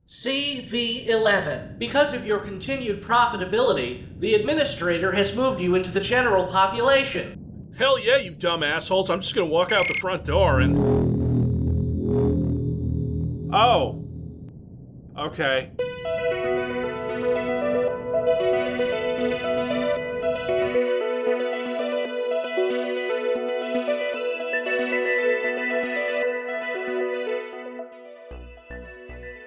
CV11. Because of your continued profitability, the administrator has moved you into the general population. Hell yeah, you dumb assholes. I'm just gonna walk out the front door and... Oh. Okay.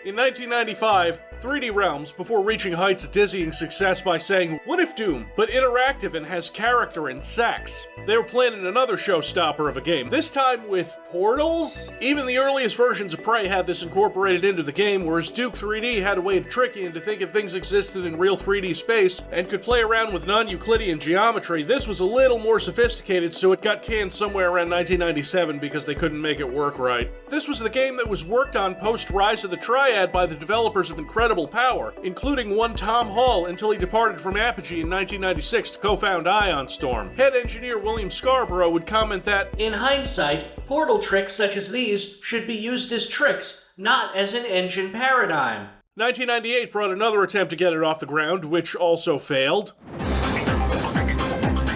In 1995, 3D Realms, before reaching heights of dizzying success by saying, "What if Doom, but interactive and has character and sex?" They were planning another showstopper of a game, this time with portals? Even the earliest versions of Prey had this incorporated into the game, whereas Duke 3D had a way to trick you into thinking things existed in real 3D space and could play around with non-Euclidean geometry. This was a little more sophisticated, so it got canned somewhere around 1997 because they couldn't make it work right. This was the game that was worked on post-Rise of the Triad by the developers of Incredible Power, including one Tom Hall until he departed from Apogee in 1996 to co-found Ion Storm. Head engineer William Scarborough would comment that, "In hindsight, portal tricks such as these should be used as tricks, not as an engine paradigm." 1998 brought another attempt to get it off the ground, which also failed.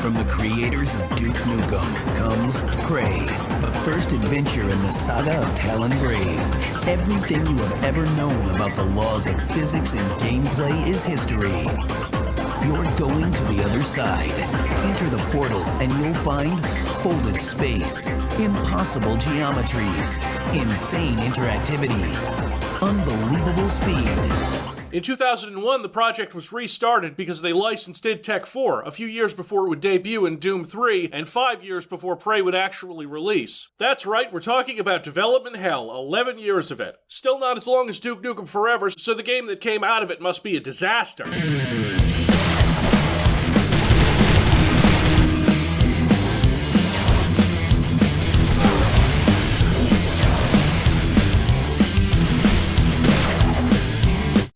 From the creators of Duke Nukem comes Prey, the first adventure in the saga of Talongrave. Everything you have ever known about the laws of physics and gameplay is history. You're going to the other side. Enter the portal and you'll find folded space, impossible geometries, insane interactivity, unbelievable speed. In 2001, the project was restarted because they licensed id Tech 4, a few years before it would debut in Doom 3, and 5 years before Prey would actually release. That's right, we're talking about development hell, 11 years of it. Still not as long as Duke Nukem Forever, so the game that came out of it must be a disaster.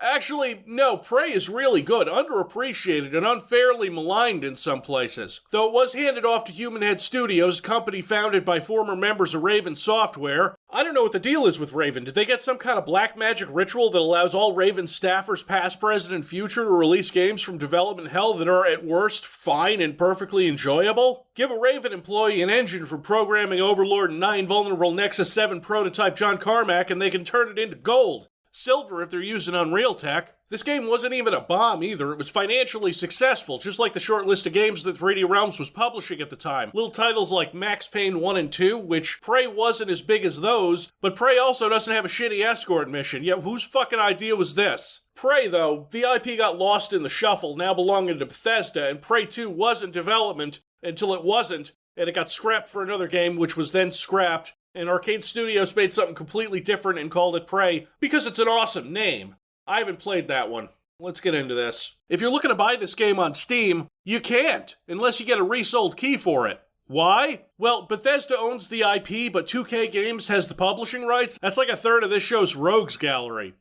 Actually, no, Prey is really good, underappreciated and unfairly maligned in some places. Though it was handed off to Human Head Studios, a company founded by former members of Raven Software. I don't know what the deal is with Raven. Did they get some kind of black magic ritual that allows all Raven staffers, past, present, and future, to release games from development hell that are, at worst, fine and perfectly enjoyable? Give a Raven employee an engine for programming Overlord and 9 vulnerable Nexus 7 prototype John Carmack and they can turn it into gold. Silver if they're using Unreal tech. This game wasn't even a bomb either. It was financially successful, just like the short list of games that 3D Realms was publishing at the time. Little titles like Max Payne 1 and 2, which Prey wasn't as big as those, but Prey also doesn't have a shitty escort mission. Yet whose fucking idea was this? Prey, though, the IP got lost in the shuffle, now belonging to Bethesda, and Prey 2 was in development until it wasn't, and it got scrapped for another game, which was then scrapped, and Arcade Studios made something completely different and called it Prey because it's an awesome name. I haven't played that one. Let's get into this. If you're looking to buy this game on Steam, you can't, unless you get a resold key for it. Why? Well, Bethesda owns the IP, but 2K Games has the publishing rights. That's like a third of this show's rogues gallery.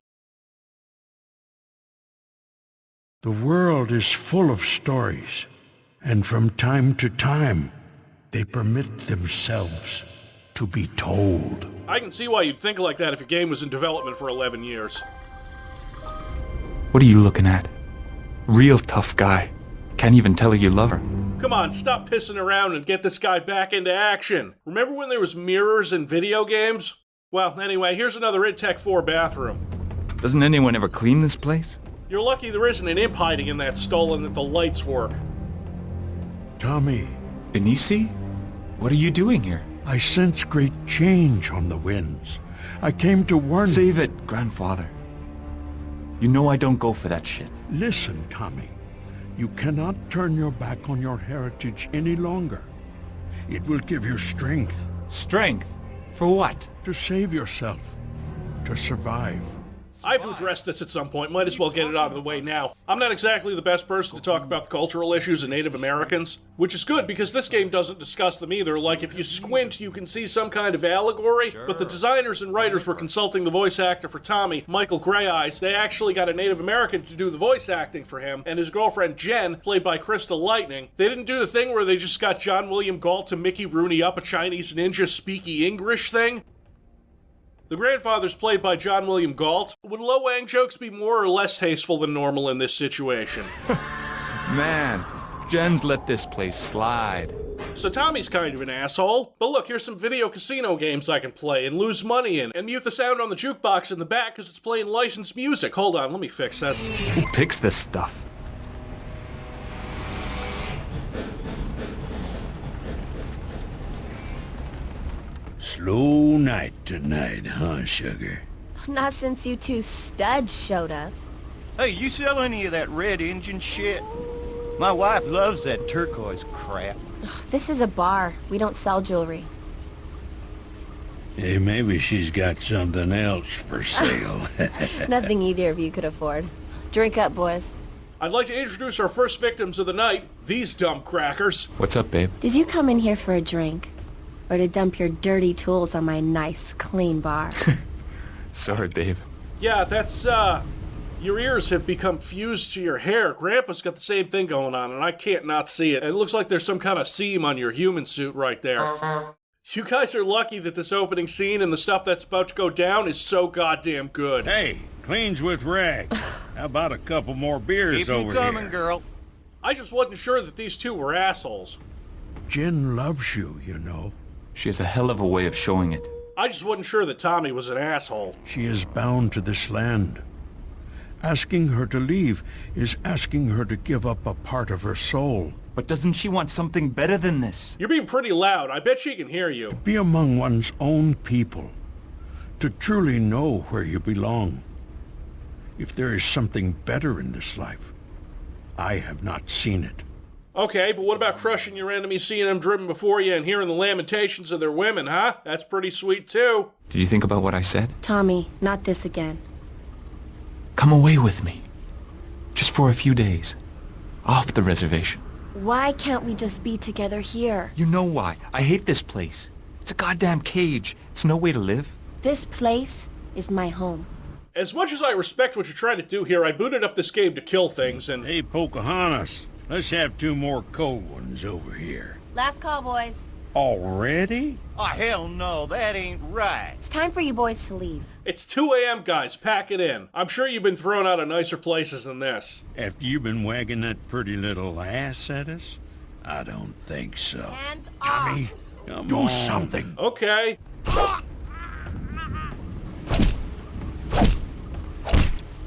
The world is full of stories, and from time to time, they permit themselves to be told. I can see why you'd think like that if your game was in development for 11 years. What are you looking at? Real tough guy. Can't even tell her you love her. Come on, stop pissing around and get this guy back into action. Remember when there was mirrors in video games? Well, anyway, here's another id Tech 4 bathroom. Doesn't anyone ever clean this place? You're lucky there isn't an imp hiding in that stall and that the lights work. Tommy, Benisi? What are you doing here? I sense great change on the winds. I came to warn you. Save it, grandfather. You know I don't go for that shit. Listen, Tommy. You cannot turn your back on your heritage any longer. It will give you strength. Strength? For what? To save yourself. To survive. I have to address this at some point, might as well get it out of the way now. I'm not exactly the best person to talk about the cultural issues of Native Americans, which is good because this game doesn't discuss them either. Like, if you squint, you can see some kind of allegory, but the designers and writers were consulting the voice actor for Tommy, Michael Greyeyes. They actually got a Native American to do the voice acting for him, and his girlfriend Jen, played by Crystal Lightning. They didn't do the thing where they just got John William Gault to Mickey Rooney up a Chinese ninja speaky English thing. The grandfather's played by John William Gault. Would Lo Wang jokes be more or less tasteful than normal in this situation? Man, Jen's let this place slide. So Tommy's kind of an asshole. But look, here's some video casino games I can play and lose money in, and mute the sound on the jukebox in the back because it's playing licensed music. Hold on, let me fix this. Who picks this stuff? Slow night tonight, huh, sugar? Not since you two studs showed up. Hey, you sell any of that red engine shit? My wife loves that turquoise crap. This is a bar. We don't sell jewelry. Hey, maybe she's got something else for sale. Nothing either of you could afford. Drink up, boys. I'd like to introduce our first victims of the night, these dumb crackers. What's up, babe? Did you come in here for a drink? Or to dump your dirty tools on my nice, clean bar? Sorry, babe. Yeah, that's, your ears have become fused to your hair. Grandpa's got the same thing going on, and I can't not see it. And it looks like there's some kind of seam on your human suit right there. You guys are lucky that this opening scene and the stuff that's about to go down is so goddamn good. Hey, cleans with rags. How about a couple more beers Keep over 'em coming, here? girl. I just wasn't sure that these two were assholes. Jen loves you, you know. She has a hell of a way of showing it. I just wasn't sure that Tommy was an asshole. She is bound to this land. Asking her to leave is asking her to give up a part of her soul. But doesn't she want something better than this? You're being pretty loud. I bet she can hear you. Be among one's own people. To truly know where you belong. If there is something better in this life, I have not seen it. Okay, but what about crushing your enemies, seeing them driven before you, and hearing the lamentations of their women, huh? That's pretty sweet, too. Did you think about what I said? Tommy, not this again. Come away with me. Just for a few days. Off the reservation. Why can't we just be together here? You know why. I hate this place. It's a goddamn cage. It's no way to live. This place is my home. As much as I respect what you're trying to do here, I booted up this game to kill things, and... Hey, Pocahontas, let's have 2 more cold ones over here. Last call, boys. Already? Oh, hell no, that ain't right. It's time for you boys to leave. It's 2 a.m., guys. Pack it in. I'm sure you've been thrown out of nicer places than this. After you've been wagging that pretty little ass at us? I don't think so. Hands Tommy, do something. Okay.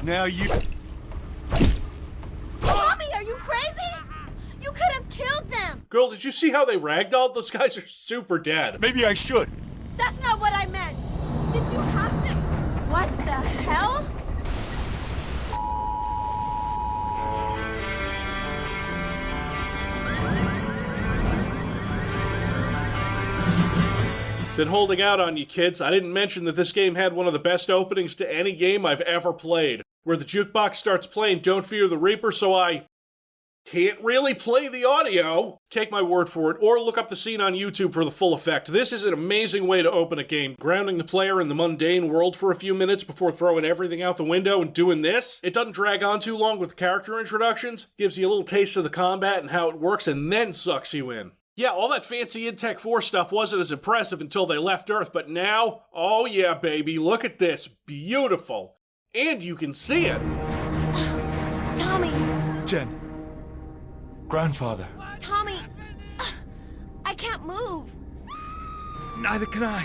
Now you... Tommy, are you crazy? You could have killed them! Girl, did you see how they ragdolled? Those guys are super dead. Maybe I should. That's not what I meant! Did you have to... What the hell? Been holding out on you, kids. I didn't mention that this game had one of the best openings to any game I've ever played, where the jukebox starts playing Don't Fear the Reaper, so I can't really play the audio. Take my word for it, or look up the scene on YouTube for the full effect. This is an amazing way to open a game, grounding the player in the mundane world for a few minutes before throwing everything out the window and doing this. It doesn't drag on too long with the character introductions, gives you a little taste of the combat and how it works, and then sucks you in. Yeah, all that fancy Intech 4 stuff wasn't as impressive until they left Earth, but now, oh yeah, baby, look at this. Beautiful. And you can see it. Tommy! Jen. Grandfather. Tommy! I can't move! Neither can I.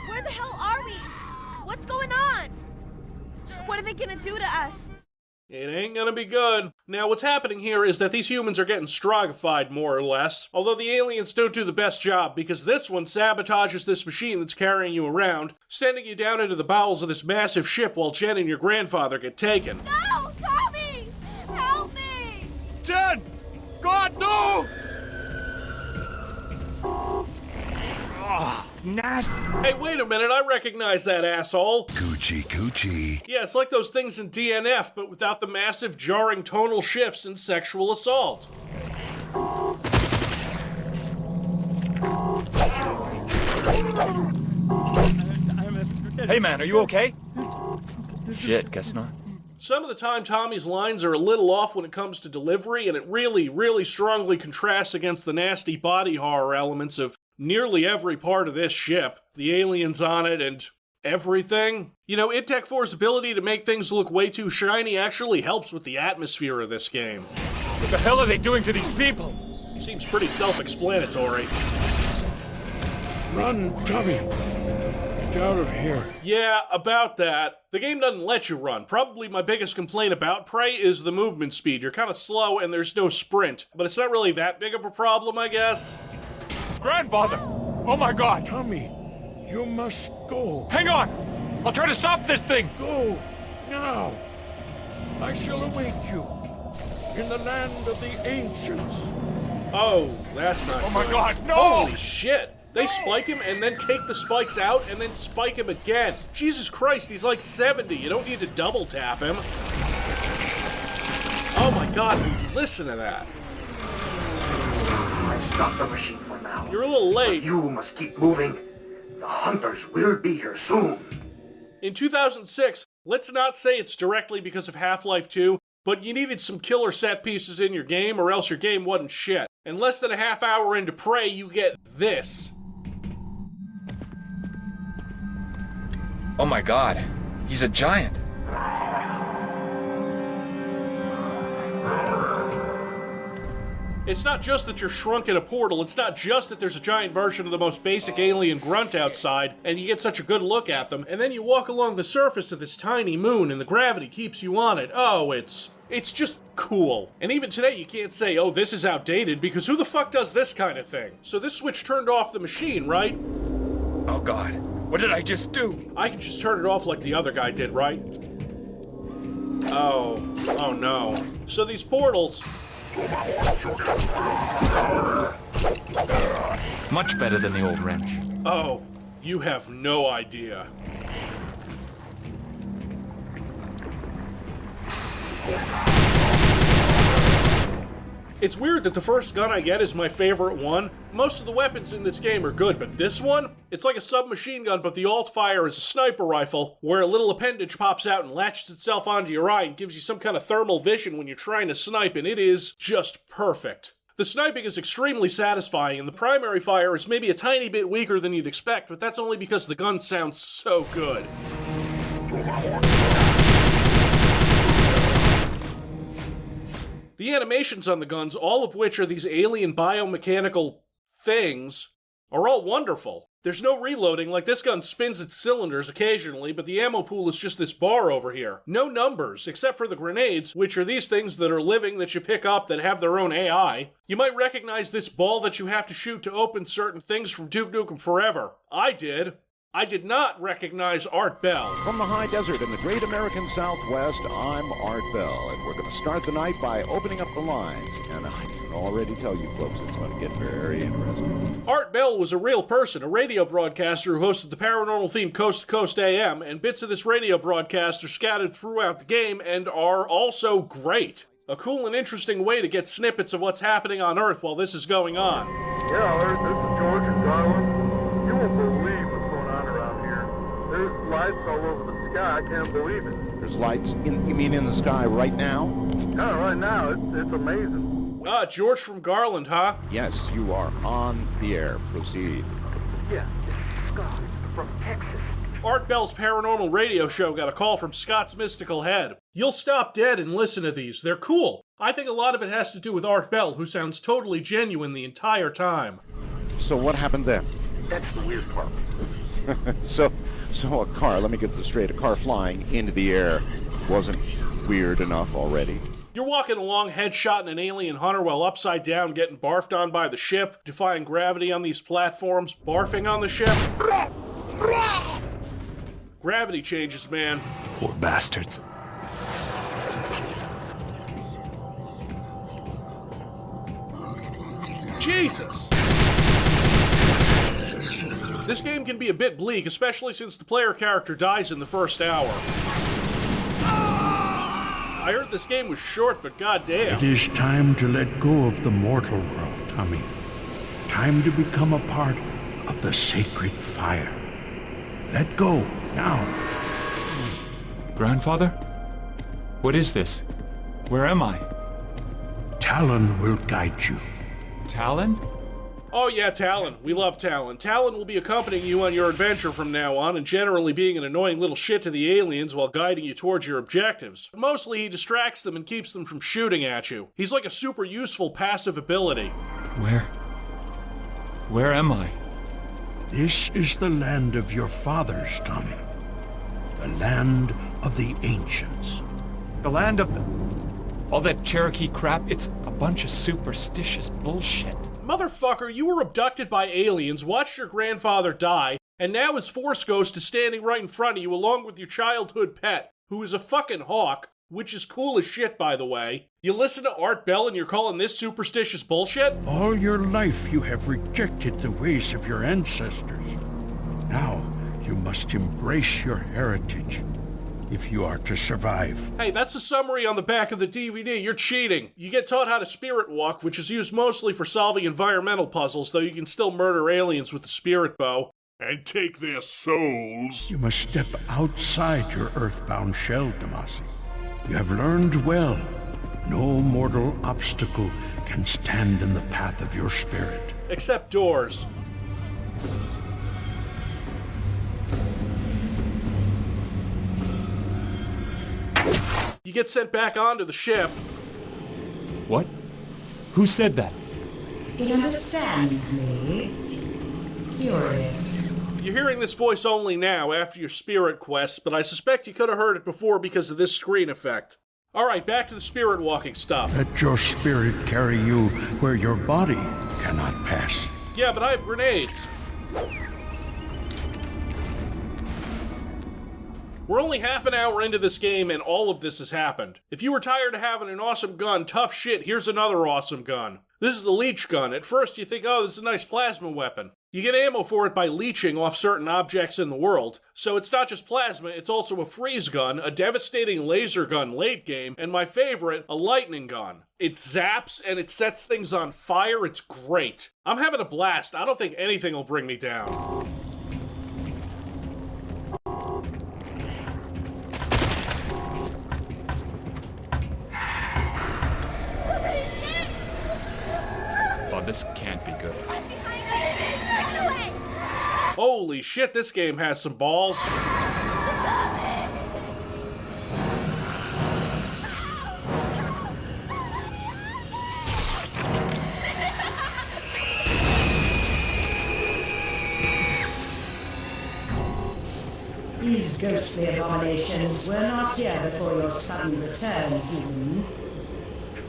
Where the hell are we? What's going on? What are they gonna do to us? It ain't gonna be good. Now, what's happening here is that these humans are getting strogified, more or less. Although the aliens don't do the best job, because this one sabotages this machine that's carrying you around, sending you down into the bowels of this massive ship while Jen and your grandfather get taken. No! Tommy! Help me! Jen! God, no! Oh, nasty. Hey, wait a minute, I recognize that asshole. Coochie, coochie. Yeah, it's like those things in DNF, but without the massive, jarring tonal shifts in sexual assault. Hey, man, are you okay? Shit, guess not. Some of the time, Tommy's lines are a little off when it comes to delivery, and it really, really strongly contrasts against the nasty body horror elements of nearly every part of this ship, the aliens on it, and everything. You know, id Tech 4's ability to make things look way too shiny actually helps with the atmosphere of this game. What the hell are they doing to these people? Seems pretty self-explanatory. Run, Tommy. Get out of here. Yeah, about that. The game doesn't let you run. Probably my biggest complaint about Prey is the movement speed. You're kind of slow and there's no sprint. But it's not really that big of a problem, I guess. Grandfather! Oh my God! Tommy, you must go. Hang on! I'll try to stop this thing! Go, now. I shall await you in the land of the ancients. Oh, that's not Oh my good. God, no! Holy shit! They spike him and then take the spikes out and then spike him again. Jesus Christ, he's like 70. You don't need to double tap him. Oh my God, listen to that. I stopped the machine for now. You're a little late. But you must keep moving. The hunters will be here soon. In 2006, let's not say it's directly because of Half-Life 2, but you needed some killer set pieces in your game or else your game wasn't shit. And less than a half hour into Prey, you get this. Oh my God, he's a giant. It's not just that you're shrunk in a portal, it's not just that there's a giant version of the most basic alien grunt outside, and you get such a good look at them, and then you walk along the surface of this tiny moon and the gravity keeps you on it. Oh, it's just cool. And even today you can't say, oh, this is outdated, because who the fuck does this kind of thing? So this switch turned off the machine, right? Oh God, what did I just do? I can just turn it off like the other guy did, right? Oh no. So these portals... Much better than the old wrench. Oh, you have no idea. It's weird that the first gun I get is my favorite one. Most of the weapons in this game are good, but this one? It's like a submachine gun, but the alt-fire is a sniper rifle, where a little appendage pops out and latches itself onto your eye and gives you some kind of thermal vision when you're trying to snipe, and it is just perfect. The sniping is extremely satisfying, and the primary fire is maybe a tiny bit weaker than you'd expect, but that's only because the gun sounds so good. The animations on the guns, all of which are these alien biomechanical things, are all wonderful. There's no reloading, like this gun spins its cylinders occasionally, but the ammo pool is just this bar over here. No numbers, except for the grenades, which are these things that are living that you pick up that have their own AI. You might recognize this ball that you have to shoot to open certain things from Duke Nukem Forever. I did. I did not recognize Art Bell. From the high desert in the great American Southwest, I'm Art Bell, and we're going to start the night by opening up the lines. And I can already tell you folks it's going to get very interesting. Art Bell was a real person, a radio broadcaster who hosted the paranormal-themed Coast to Coast AM, and bits of this radio broadcast are scattered throughout the game and are also great. A cool and interesting way to get snippets of what's happening on Earth while this is going on. Yeah, Earth, this is George and Garland. You won't believe what's going on around here. There's lights all over the sky. I can't believe it. There's lights, you mean in the sky right now? Yeah, right now. It's amazing. George from Garland, huh? Yes, you are on the air. Proceed. Yeah, this is Scott from Texas. Art Bell's paranormal radio show got a call from Scott's mystical head. You'll stop dead and listen to these. They're cool. I think a lot of it has to do with Art Bell, who sounds totally genuine the entire time. So what happened then? That's the weird part. So a car, let me get this straight, a car flying into the air wasn't weird enough already? You're walking along, headshotting an alien hunter while upside down, getting barfed on by the ship, defying gravity on these platforms, barfing on the ship. Gravity changes, man. Poor bastards. Jesus! This game can be a bit bleak, especially since the player character dies in the first hour. I heard this game was short, but goddamn. It is time to let go of the mortal world, Tommy. Time to become a part of the sacred fire. Let go, now. Grandfather? What is this? Where am I? Talon will guide you. Talon? Oh yeah, Talon. We love Talon. Talon will be accompanying you on your adventure from now on and generally being an annoying little shit to the aliens while guiding you towards your objectives. Mostly he distracts them and keeps them from shooting at you. He's like a super useful passive ability. Where am I? This is the land of your fathers, Tommy. The land of the ancients. The land of... all that Cherokee crap, it's a bunch of superstitious bullshit. Motherfucker, you were abducted by aliens, watched your grandfather die, and now his Force Ghost is standing right in front of you along with your childhood pet, who is a fucking hawk, which is cool as shit, by the way. You listen to Art Bell and you're calling this superstitious bullshit? All your life you have rejected the ways of your ancestors. Now you must embrace your heritage if you are to survive. Hey, that's a summary on the back of the DVD. You're cheating. You get taught how to spirit walk, which is used mostly for solving environmental puzzles, though you can still murder aliens with the spirit bow. And take their souls. You must step outside your earthbound shell, Damasi. You have learned well. No mortal obstacle can stand in the path of your spirit. Except doors. You get sent back onto the ship. What? Who said that? It understands me. Curious. You're hearing this voice only now after your spirit quest, but I suspect you could have heard it before because of this screen effect. Alright, back to the spirit walking stuff. Let your spirit carry you where your body cannot pass. Yeah, but I have grenades. We're only half an hour into this game and all of this has happened. If you were tired of having an awesome gun, tough shit, here's another awesome gun. This is the leech gun. At first you think, oh, this is a nice plasma weapon. You get ammo for it by leeching off certain objects in the world. So it's not just plasma, it's also a freeze gun, a devastating laser gun late game, and my favorite, a lightning gun. It zaps and it sets things on fire, it's great. I'm having a blast. I don't think anything will bring me down. Oh, this can't be good. Holy shit, this game has some balls. These ghostly abominations were not here before your sudden return, human.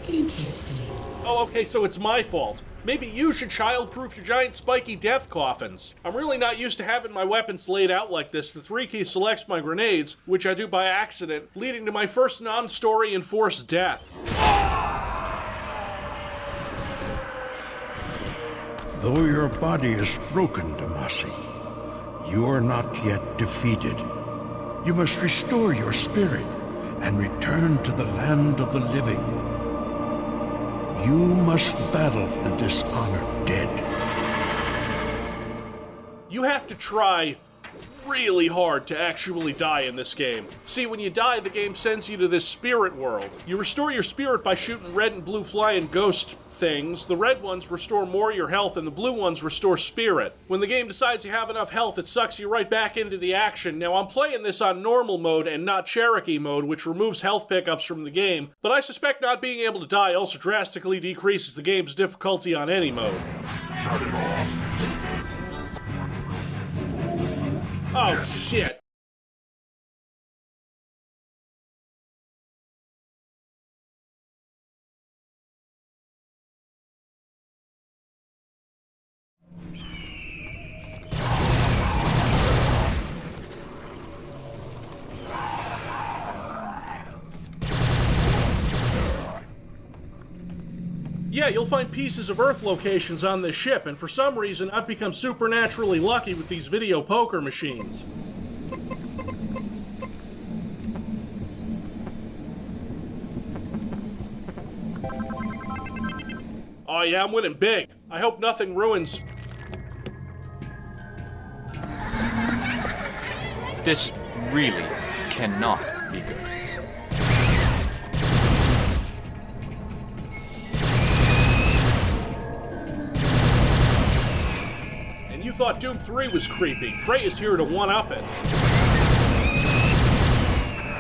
Interesting. Oh, okay, so it's my fault. Maybe you should childproof your giant spiky death coffins. I'm really not used to having my weapons laid out like this. The 3 key selects my grenades, which I do by accident, leading to my first non-story enforced death. Though your body is broken, Damasi, you are not yet defeated. You must restore your spirit and return to the land of the living. You must battle the dishonored dead. You have to try really hard to actually die in this game. See, when you die, the game sends you to this spirit world. You restore your spirit by shooting red and blue flying ghost things. The red ones restore more of your health, and the blue ones restore spirit. When the game decides you have enough health, it sucks you right back into the action. Now, I'm playing this on normal mode and not Cherokee mode, which removes health pickups from the game, but I suspect not being able to die also drastically decreases the game's difficulty on any mode. Shut it off. Oh, shit. Yeah, you'll find pieces of Earth locations on this ship, and for some reason I've become supernaturally lucky with these video poker machines. Oh yeah, I'm winning big. I hope nothing ruins... This really cannot be good. thought Doom 3 was creepy. Prey is here to one-up it.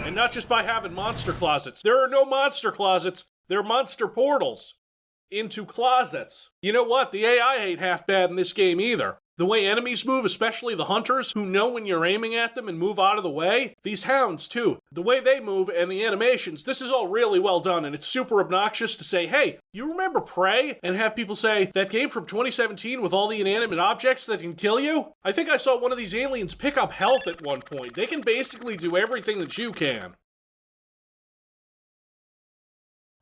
And not just by having monster closets. There are no monster closets. They're monster portals into closets. You know what? The AI ain't half bad in this game either. The way enemies move, especially the hunters, who know when you're aiming at them and move out of the way. These hounds, too. The way they move and the animations, this is all really well done, and it's super obnoxious to say, hey, you remember Prey? And have people say, that game from 2017 with all the inanimate objects that can kill you? I think I saw one of these aliens pick up health at one point. They can basically do everything that you can.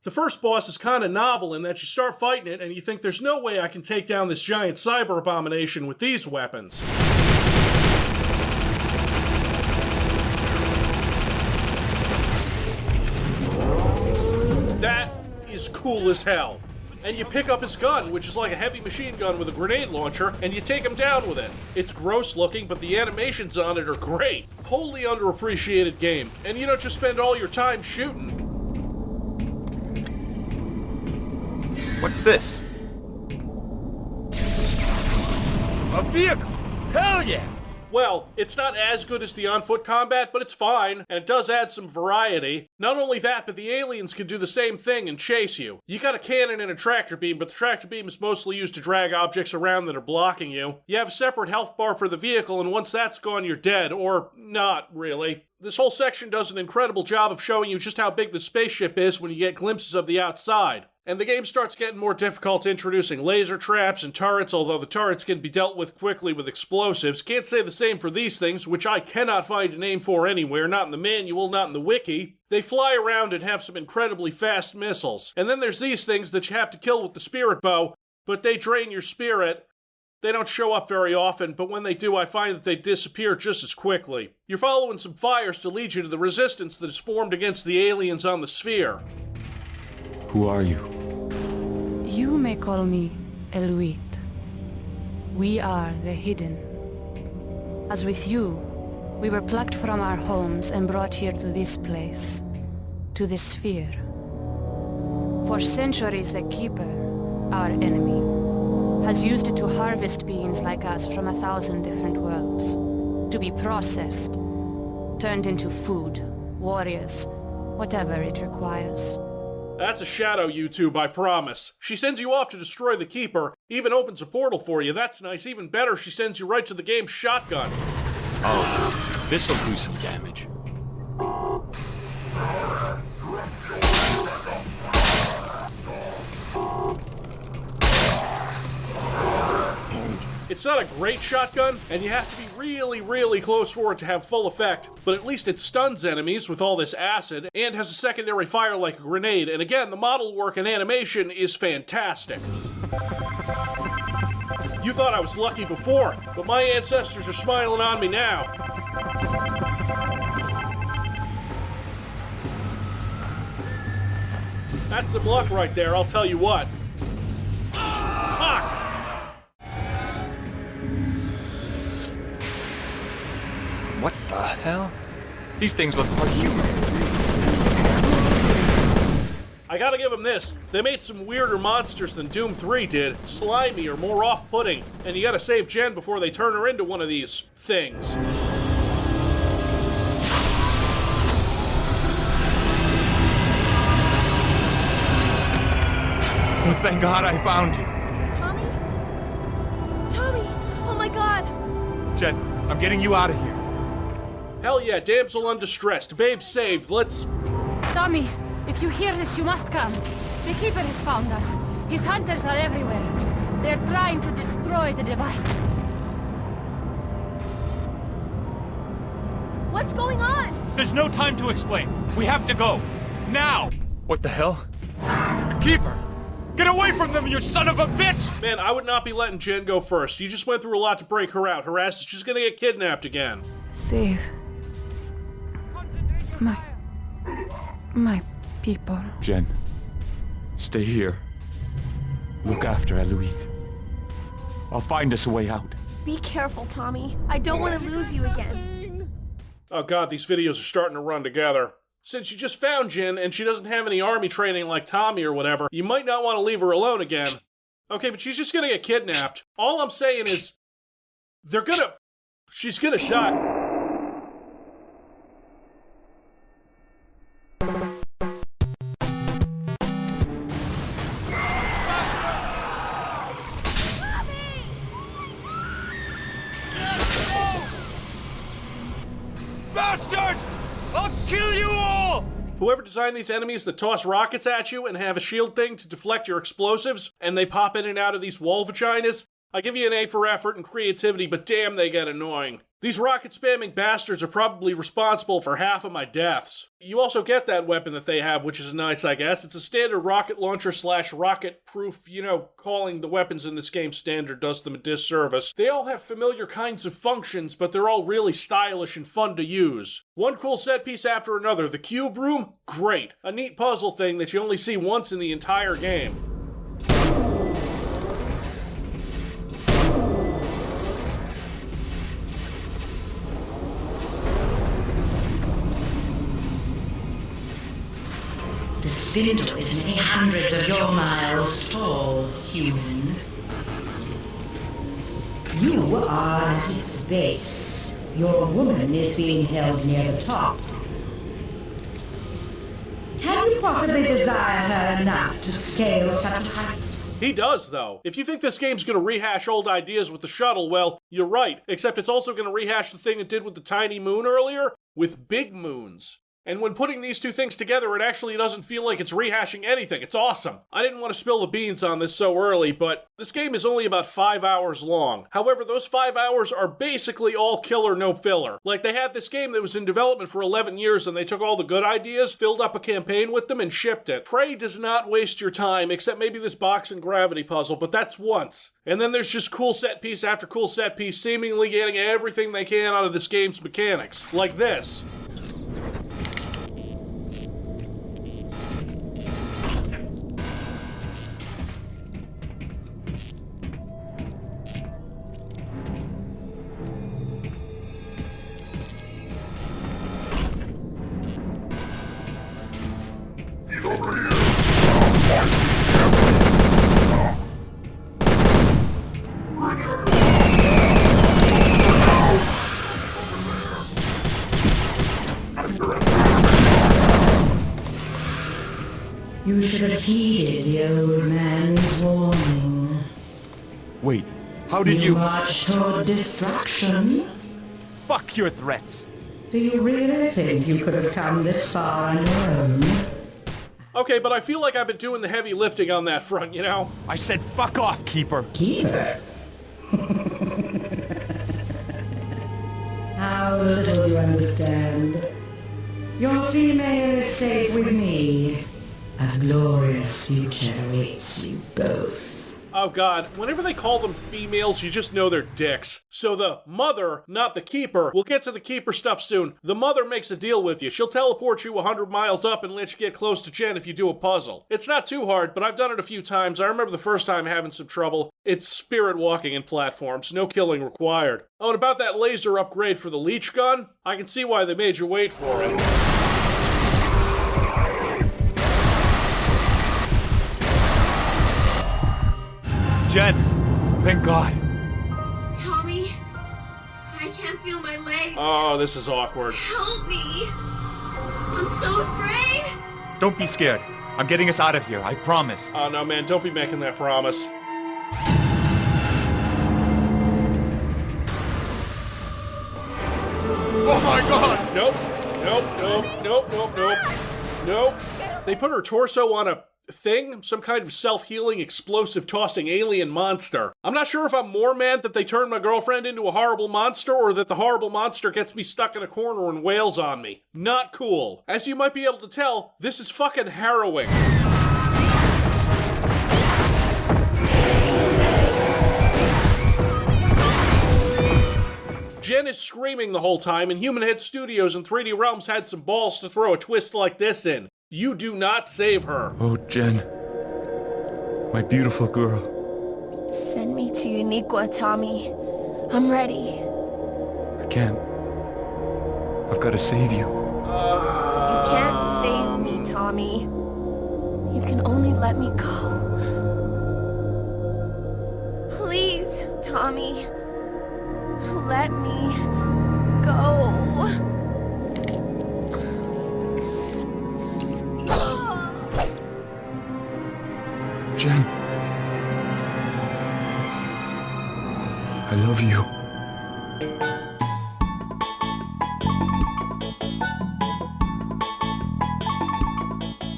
The first boss is kind of novel in that you start fighting it and you think there's no way I can take down this giant cyber abomination with these weapons. That is cool as hell. And you pick up his gun, which is like a heavy machine gun with a grenade launcher, and you take him down with it. It's gross looking, but the animations on it are great. Wholly underappreciated game. And you don't just spend all your time shooting. What's this? A vehicle! Hell yeah! Well, it's not as good as the on-foot combat, but it's fine, and it does add some variety. Not only that, but the aliens can do the same thing and chase you. You got a cannon and a tractor beam, but the tractor beam is mostly used to drag objects around that are blocking you. You have a separate health bar for the vehicle, and once that's gone, you're dead. Or not, really. This whole section does an incredible job of showing you just how big the spaceship is when you get glimpses of the outside. And the game starts getting more difficult introducing laser traps and turrets, although the turrets can be dealt with quickly with explosives. Can't say the same for these things, which I cannot find a name for anywhere, not in the manual, not in the wiki. They fly around and have some incredibly fast missiles. And then there's these things that you have to kill with the spirit bow, but they drain your spirit. They don't show up very often, but when they do, I find that they disappear just as quickly. You're following some fires to lead you to the resistance that is formed against the aliens on the sphere. Who are you? You may call me Eluit. We are the Hidden. As with you, we were plucked from our homes and brought here to this place, to the sphere. For centuries, the Keeper, our enemy, has used it to harvest beings like us from 1,000 different worlds, to be processed, turned into food, warriors, whatever it requires. That's a shadow, YouTube, I promise. She sends you off to destroy the Keeper, even opens a portal for you. That's nice. Even better, she sends you right to the game's shotgun. Oh, this'll do some damage. It's not a great shotgun, and you have to be really, really close for it to have full effect, but at least it stuns enemies with all this acid, and has a secondary fire like a grenade, and again, the model work and animation is fantastic. You thought I was lucky before, but my ancestors are smiling on me now. That's some luck right there, I'll tell you what. Fuck! What the hell? These things look more human. I gotta give them this. They made some weirder monsters than Doom 3 did. Slimier, more off-putting. And you gotta save Jen before they turn her into one of these things. Oh, thank God I found you. Tommy? Tommy! Oh my God! Jen, I'm getting you out of here. Hell yeah, damsel undistressed. Babe saved. Let's... Tommy, if you hear this, you must come. The Keeper has found us. His hunters are everywhere. They're trying to destroy the device. What's going on? There's no time to explain. We have to go. Now! What the hell? Keeper! Get away from them, you son of a bitch! Man, I would not be letting Jen go first. You just went through a lot to break her out. Her ass is just gonna get kidnapped again. Save my people. Jen, stay here. Look after Eluit. I'll find us a way out. Be careful, Tommy. I don't want to lose you again. Oh god, these videos are starting to run together. Since you just found Jen, and she doesn't have any army training like Tommy or whatever, you might not want to leave her alone again. Okay, but she's just gonna get kidnapped. All I'm saying is, She's gonna shot. Bastards! I'll kill you all! Whoever designed these enemies that toss rockets at you and have a shield thing to deflect your explosives, and they pop in and out of these wall vaginas, I give you an A for effort and creativity, but damn, they get annoying. These rocket-spamming bastards are probably responsible for half of my deaths. You also get that weapon that they have, which is nice, I guess. It's a standard rocket launcher / rocket-proof, calling the weapons in this game standard does them a disservice. They all have familiar kinds of functions, but they're all really stylish and fun to use. One cool set piece after another. The cube room? Great. A neat puzzle thing that you only see once in the entire game. The spindle is many hundreds of your miles tall, human. You are at its base. Your woman is being held near the top. Can you possibly desire her enough to scale such a height? He does, though. If you think this game's gonna rehash old ideas with the shuttle, well, you're right. Except it's also gonna rehash the thing it did with the tiny moon earlier, with big moons. And when putting these two things together, it actually doesn't feel like it's rehashing anything. It's awesome. I didn't want to spill the beans on this so early, but this game is only about 5 hours long. However, those 5 hours are basically all killer, no filler. Like, they had this game that was in development for 11 years, and they took all the good ideas, filled up a campaign with them, and shipped it. Prey does not waste your time, except maybe this box and gravity puzzle, but that's once. And then there's just cool set piece after cool set piece, seemingly getting everything they can out of this game's mechanics. Like this. You should have heeded the old man's warning. Wait, how did You marched toward destruction? Fuck your threats! Do you really think you could have come this far on your own? Okay, but I feel like I've been doing the heavy lifting on that front, you know? I said fuck off, Keeper! Keeper? How little you understand. Your female is safe with me. A glorious future awaits you both. Oh god, whenever they call them females, you just know they're dicks. So the mother, not the keeper, we'll get to the keeper stuff soon. The mother makes a deal with you. She'll teleport you 100 miles up and let you get close to Jen if you do a puzzle. It's not too hard, but I've done it a few times. I remember the first time having some trouble. It's spirit walking in platforms, no killing required. Oh, and about that laser upgrade for the leech gun, I can see why they made you wait for it. Jen! Thank God. Tommy, I can't feel my legs. Oh, this is awkward. Help me. I'm so afraid. Don't be scared. I'm getting us out of here, I promise. Oh no, man, don't be making that promise. Oh my God! Nope. Nope. They put her torso on a thing, some kind of self-healing, explosive tossing alien monster. I'm not sure if I'm more mad that they turned my girlfriend into a horrible monster or that the horrible monster gets me stuck in a corner and wails on me. Not cool. As you might be able to tell, this is fucking harrowing. Jen is screaming the whole time, and Human Head Studios and 3D Realms had some balls to throw a twist like this in. You do not save her. Oh, Jen. My beautiful girl. Send me to Uniqua, Tommy. I'm ready. I can't. I've got to save you. You can't save me, Tommy. You can only let me go. Please, Tommy. let me go. Jen. I love you.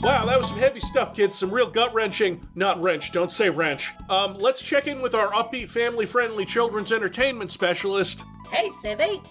Wow, that was some heavy stuff, kids. Some real gut-wrenching... Not wrench, don't say wrench. Let's check in with our upbeat, family-friendly children's entertainment specialist. Hey, Civvy.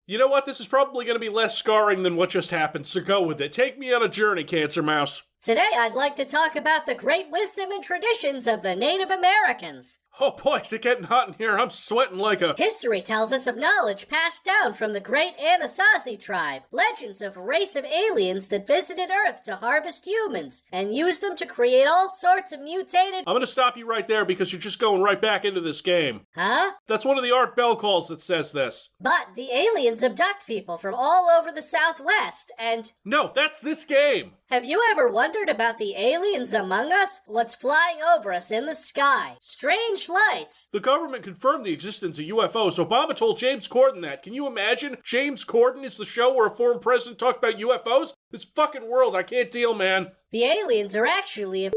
You know what? This is probably going to be less scarring than what just happened, so go with it. Take me on a journey, Cancer Mouse. Today I'd like to talk about the great wisdom and traditions of the Native Americans. Oh boy, is it getting hot in here. I'm sweating like a... History tells us of knowledge passed down from the great Anasazi tribe. Legends of a race of aliens that visited Earth to harvest humans and used them to create all sorts of mutated... I'm gonna stop you right there because you're just going right back into this game. Huh? That's one of the Art Bell calls that says this. But the aliens abduct people from all over the Southwest and... No, that's this game! Have you ever wondered about the aliens among us? What's flying over us in the sky? Strange lights. The government confirmed the existence of UFOs. Obama told James Corden that. Can you imagine? James Corden is the show where a former president talked about UFOs? This fucking world, I can't deal, man. The aliens are actually of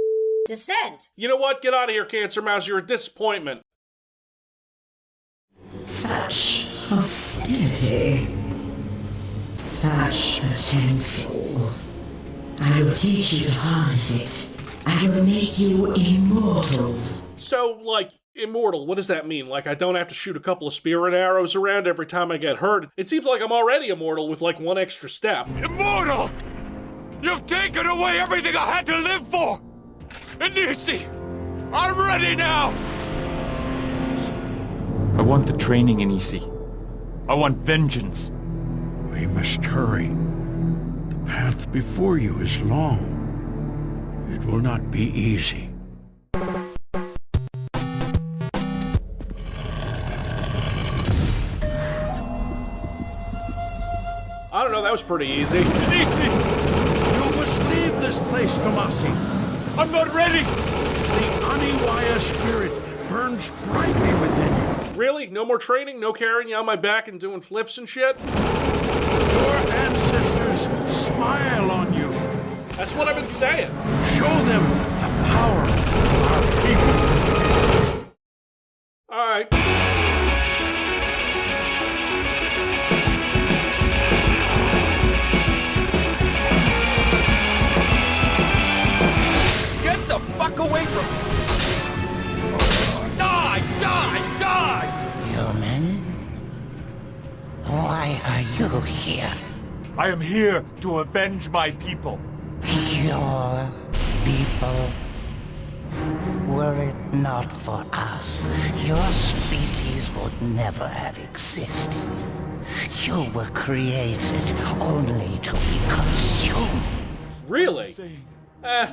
descent. You know what? Get out of here, Cancer Mouse. You're a disappointment. Such hostility. Such potential. I will teach you to harness it. I will make you immortal. So, like, immortal, what does that mean? Like, I don't have to shoot a couple of spirit arrows around every time I get hurt? It seems like I'm already immortal with, like, one extra step. Immortal! You've taken away everything I had to live for! Inisi! I'm ready now! I want the training, Inisi. I want vengeance. We must hurry. The path before you is long. It will not be easy. I don't know, that was pretty easy. Inisi! You must leave this place, Tomasi. I'm not ready! The Aniwaya spirit burns brightly within you. Really? No more training? No carrying you on my back and doing flips and shit? Your ancestors smile on you. That's what I've been saying. Show them the power of our people. All right. Get the fuck away from me! Die! Die! Die! Human? Why are you here? I am here to avenge my people. Your people? Were it not for us, your species would never have existed. You were created only to be consumed. Really?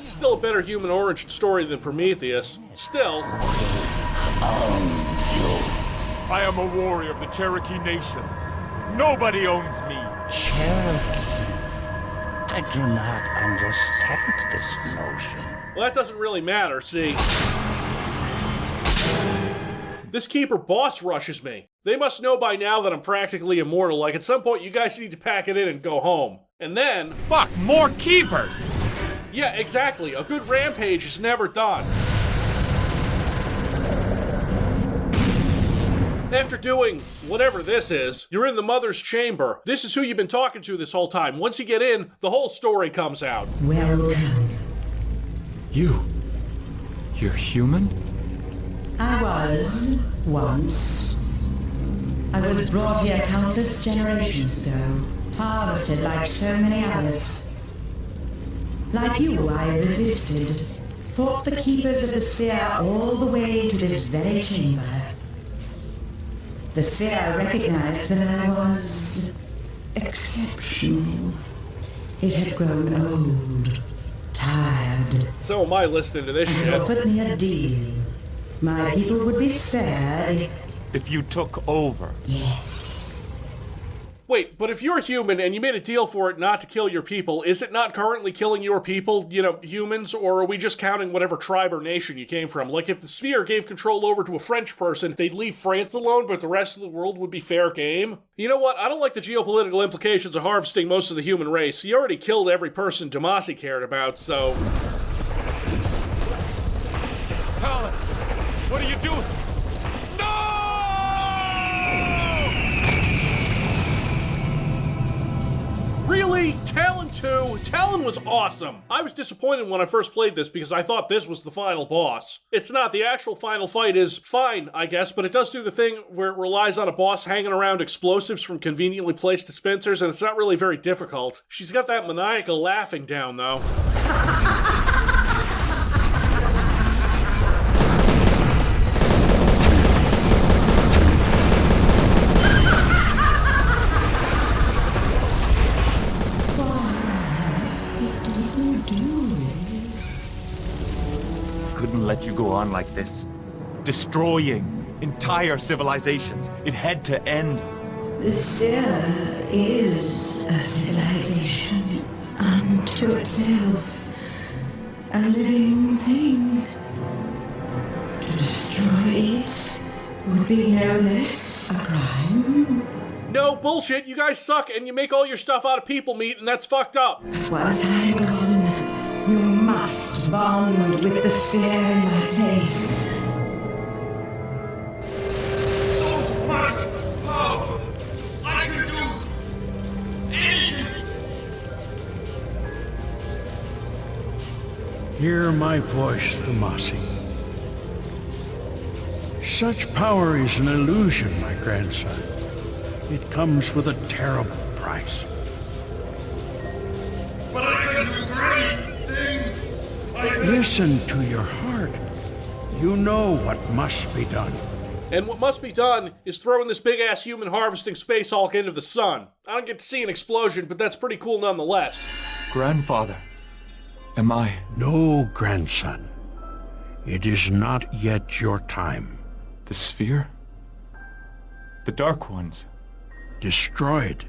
Still a better human origin story than Prometheus. Still. I am a warrior of the Cherokee Nation. Nobody owns me. Cherokee? I do not understand this notion. Well, that doesn't really matter, see? This Keeper boss rushes me. They must know by now that I'm practically immortal. Like, at some point, you guys need to pack it in and go home. And then... Fuck, more Keepers! Yeah, exactly. A good rampage is never done. After doing whatever this is, you're in the Mother's Chamber. This is who you've been talking to this whole time. Once you get in, the whole story comes out. Welcome. You're human? I was, once. I was brought here countless generations ago, harvested like so many others. Like you, I resisted, fought the keepers of the sphere all the way to this very chamber. The sphere recognized that I was exceptional. It had grown old, tired. So am I listening to this and shit. offered me a deal. My people would be spared if you took over. Yes. Wait, but if you're human and you made a deal for it not to kill your people, is it not currently killing your people, humans, or are we just counting whatever tribe or nation you came from? Like, if the sphere gave control over to a French person, they'd leave France alone, but the rest of the world would be fair game? You know what? I don't like the geopolitical implications of harvesting most of the human race. He already killed every person Demacy cared about, so... Talon, what are you doing? Really? Talon 2? Talon was awesome! I was disappointed when I first played this because I thought this was the final boss. It's not. The actual final fight is fine, I guess, but it does do the thing where it relies on a boss hanging around explosives from conveniently placed dispensers, and it's not really very difficult. She's got that maniacal laughing down, though. Couldn't let you go on like this. Destroying entire civilizations. It had to end. The sphere is a civilization unto itself. A living thing. To destroy it would be no less a crime. No, bullshit, you guys suck and you make all your stuff out of people meat and that's fucked up. But once I'm gone, you must bond with the sphere in my place. So much power! I can do anything! Hear my voice, Demacy. Such power is an illusion, my grandson. It comes with a terrible price. But I can do great things! Listen to your heart. You know what must be done. And what must be done is throwing this big-ass human harvesting space hulk into the sun. I don't get to see an explosion, but that's pretty cool nonetheless. Grandfather, am I? No, grandson. It is not yet your time. The sphere? The Dark Ones? Destroyed.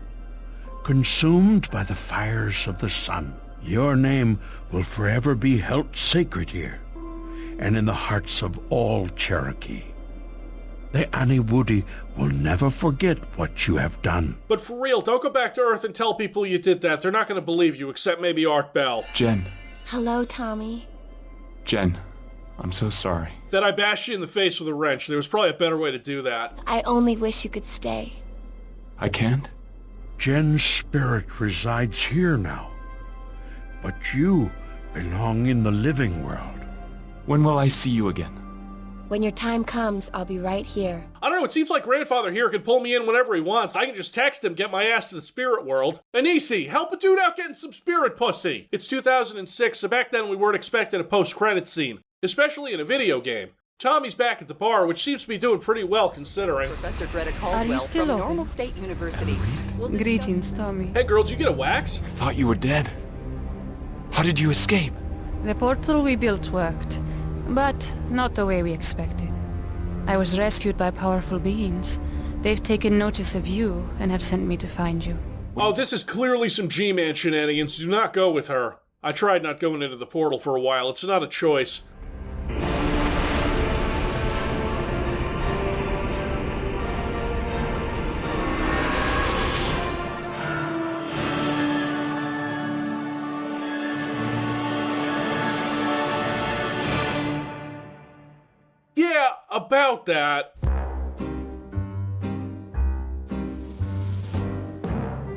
Consumed by the fires of the sun. Your name will forever be held sacred here, and in the hearts of all Cherokee. The Aniwudi will never forget what you have done. But for real, don't go back to Earth and tell people you did that. They're not going to believe you, except maybe Art Bell. Jen. Hello, Tommy. Jen, I'm so sorry. That I bashed you in the face with a wrench. There was probably a better way to do that. I only wish you could stay. I can't? Jen's spirit resides here now. But you belong in the living world. When will I see you again? When your time comes, I'll be right here. I don't know, it seems like Grandfather here can pull me in whenever he wants. I can just text him, get my ass to the spirit world. Anisi, help a dude out getting some spirit pussy. It's 2006, so back then we weren't expecting a post-credits scene. Especially in a video game. Tommy's back at the bar, which seems to be doing pretty well considering. Professor Greta Are you Caldwell still from open? Normal State University. Greetings, Tommy. Hey girl, did you get a wax? I thought you were dead. How did you escape? The portal we built worked, but not the way we expected. I was rescued by powerful beings. They've taken notice of you and have sent me to find you. Oh, this is clearly some G-Man shenanigans. Do not go with her. I tried not going into the portal for a while. It's not a choice. Yeah, about that.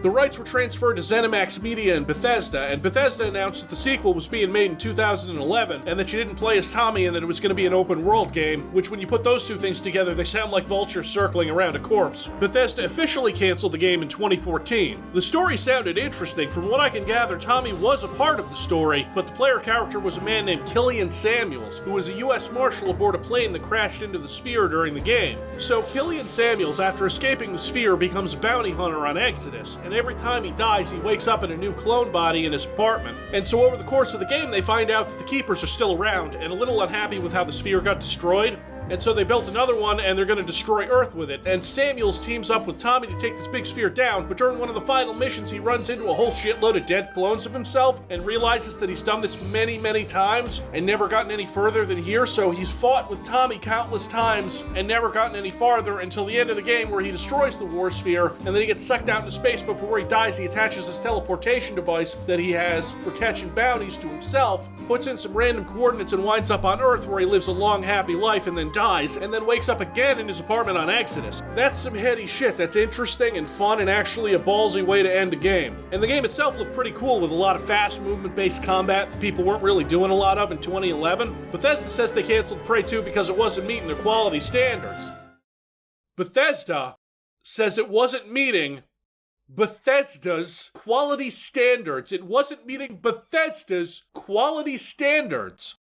The rights were transferred to ZeniMax Media and Bethesda announced that the sequel was being made in 2011, and that you didn't play as Tommy and that it was going to be an open-world game, which when you put those two things together, they sound like vultures circling around a corpse. Bethesda officially canceled the game in 2014. The story sounded interesting. From what I can gather, Tommy was a part of the story, but the player character was a man named Killian Samuels, who was a U.S. Marshal aboard a plane that crashed into the sphere during the game. So Killian Samuels, after escaping the sphere, becomes a bounty hunter on Exodus, and every time he dies, he wakes up in a new clone body in his apartment. And so over the course of the game, they find out that the Keepers are still around, and a little unhappy with how the sphere got destroyed. and so they built another one, and they're going to destroy Earth with it. And Samuels teams up with Tommy to take this big sphere down, but during one of the final missions, he runs into a whole shitload of dead clones of himself and realizes that he's done this many, many times and never gotten any further than here, so he's fought with Tommy countless times and never gotten any farther until the end of the game, where he destroys the War Sphere, and then he gets sucked out into space, but before he dies, he attaches this teleportation device that he has for catching bounties to himself, puts in some random coordinates, and winds up on Earth, where he lives a long, happy life and then dies, and then wakes up again in his apartment on Exodus. That's some heady shit that's interesting and fun and actually a ballsy way to end a game. And the game itself looked pretty cool with a lot of fast movement-based combat that people weren't really doing a lot of in 2011. Bethesda says they canceled Prey 2 because it wasn't meeting their quality standards. Bethesda says it wasn't meeting Bethesda's quality standards. It wasn't meeting Bethesda's quality standards.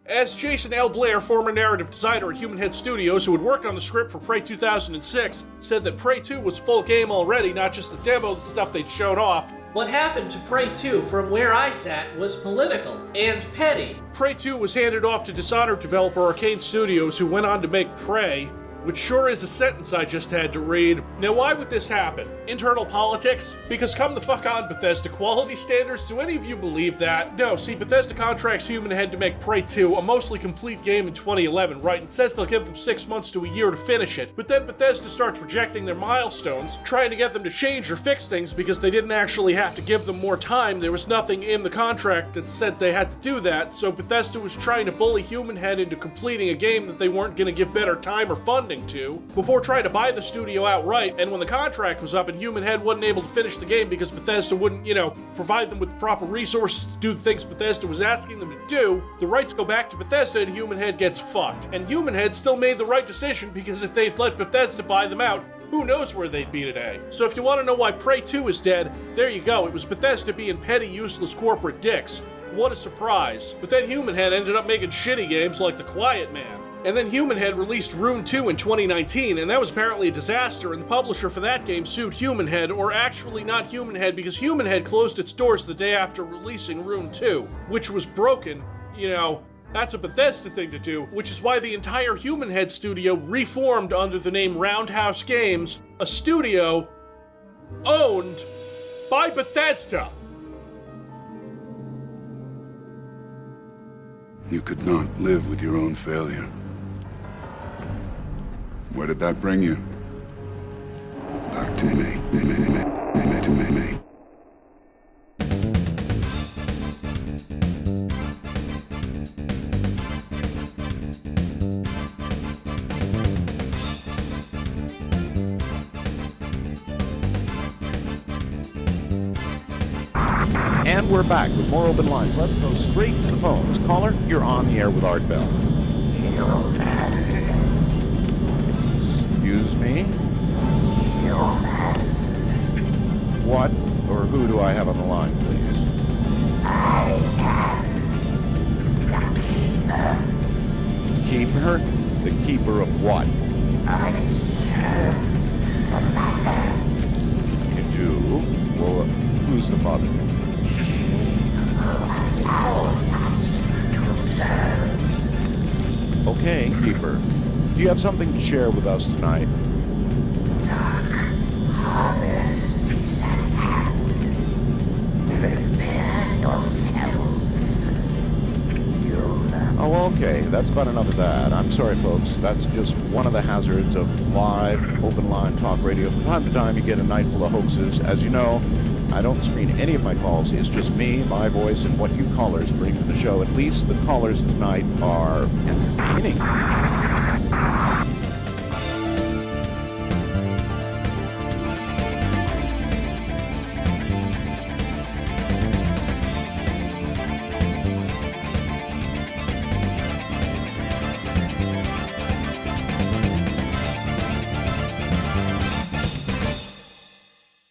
As Jason L. Blair, former narrative designer at Human Head Studios, who had worked on the script for Prey 2006, said that Prey 2 was full game already, not just the demo, the stuff they'd shown off. What happened to Prey 2 from where I sat was political and petty. Prey 2 was handed off to Dishonored developer Arcane Studios, who went on to make Prey, which sure is a sentence I just had to read. Now, why would this happen? Internal politics? Because come the fuck on, Bethesda. Quality standards? Do any of you believe that? No, see, Bethesda contracts Human Head to make Prey 2, a mostly complete game in 2011, right? And says they'll give them 6 months to a year to finish it. But then Bethesda starts rejecting their milestones, trying to get them to change or fix things because they didn't actually have to give them more time. There was nothing in the contract that said they had to do that, so Bethesda was trying to bully Human Head into completing a game that they weren't going to give better time or funding to, before trying to buy the studio outright. And when the contract was up and Human Head wasn't able to finish the game because Bethesda wouldn't, provide them with the proper resources to do the things Bethesda was asking them to do, the rights go back to Bethesda and Human Head gets fucked. And Human Head still made the right decision, because if they'd let Bethesda buy them out, who knows where they'd be today. So if you want to know why Prey 2 is dead, there you go. It was Bethesda being petty, useless corporate dicks. What a surprise. But then Human Head ended up making shitty games like The Quiet Man. And then Human Head released Rune 2 in 2019, and that was apparently a disaster, and the publisher for that game sued Human Head, or actually not Human Head, because Human Head closed its doors the day after releasing Rune 2, which was broken. That's a Bethesda thing to do, which is why the entire Human Head studio reformed under the name Roundhouse Games, a studio owned by Bethesda. You could not live with your own failure. Where did that bring you? Back to me. And we're back with more open lines. Let's go straight to the phones. Caller, you're on the air with Art Bell. Excuse me? What or who do I have on the line, please? Keeper? The keeper of what? You do? Well, who's the father? Okay, Keeper. Do you have something to share with us tonight? Oh, okay. That's about enough of that. I'm sorry, folks. That's just one of the hazards of live, open-line talk radio. From time to time, you get a night full of hoaxes. As you know, I don't screen any of my calls. It's just me, my voice, and what you callers bring to the show. At least the callers tonight are entertaining.